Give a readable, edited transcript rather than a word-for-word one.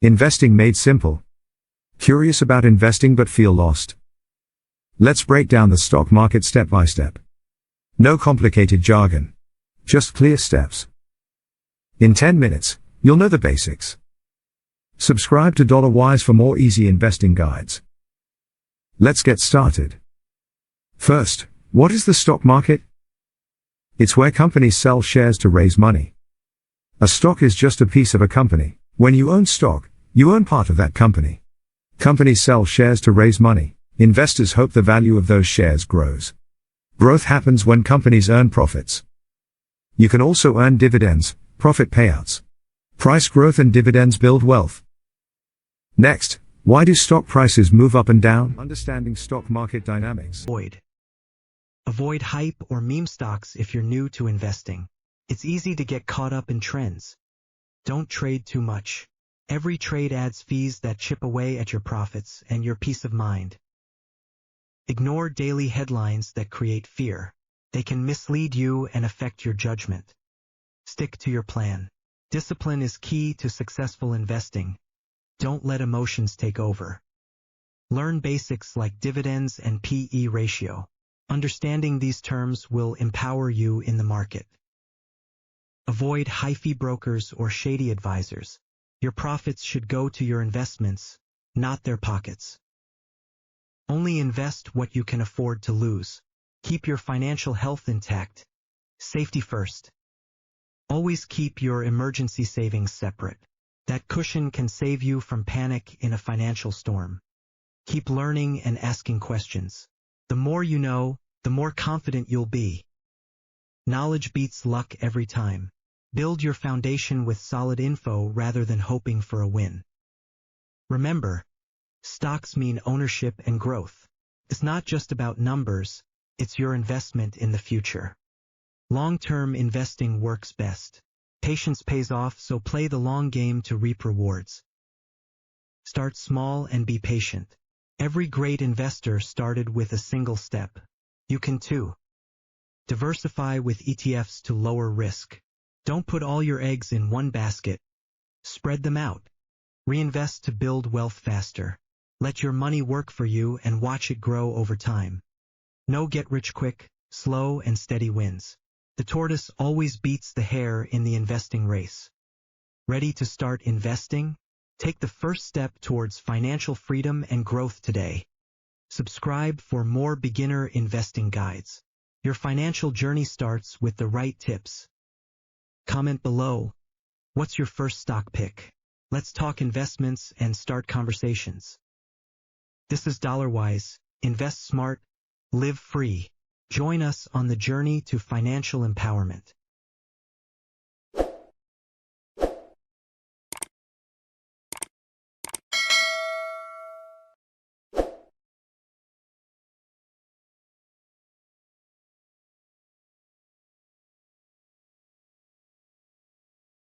Investing made simple. Curious about investing but feel lost? Let's break down the stock market step by step. No complicated jargon. Just clear steps. In 10 minutes, you'll know the basics. Subscribe to DollarWise for more easy investing guides. Let's get started. First, what is the stock market? It's where companies sell shares to raise money. A stock is just a piece of a company. When you own stock, you own part of that company. Companies sell shares to raise money. Investors hope the value of those shares grows. Growth happens when companies earn profits. You can also earn dividends, profit payouts. Price growth and dividends build wealth. Next, why do stock prices move up and down? Understanding stock market dynamics. Avoid hype or meme stocks if you're new to investing. It's easy to get caught up in trends. Don't trade too much. Every trade adds fees that chip away at your profits and your peace of mind. Ignore daily headlines that create fear. They can mislead you and affect your judgment. Stick to your plan. Discipline is key to successful investing. Don't let emotions take over. Learn basics like dividends and PE ratio. Understanding these terms will empower you in the market. Avoid high-fee brokers or shady advisors. Your profits should go to your investments, not their pockets. Only invest what you can afford to lose. Keep your financial health intact. Safety first. Always keep your emergency savings separate. That cushion can save you from panic in a financial storm. Keep learning and asking questions. The more you know, the more confident you'll be. Knowledge beats luck every time. Build your foundation with solid info rather than hoping for a win. Remember, stocks mean ownership and growth. It's not just about numbers, it's your investment in the future. Long-term investing works best. Patience pays off, so play the long game to reap rewards. Start small and be patient. Every great investor started with a single step. You can too. Diversify with ETFs to lower risk. Don't put all your eggs in one basket. Spread them out. Reinvest to build wealth faster. Let your money work for you and watch it grow over time. No get-rich-quick, slow and steady wins. The tortoise always beats the hare in the investing race. Ready to start investing? Take the first step towards financial freedom and growth today. Subscribe for more beginner investing guides. Your financial journey starts with the right tips. Comment below. What's your first stock pick? Let's talk investments and start conversations. This is DollarWise. Invest smart, live free. Join us on the journey to financial empowerment.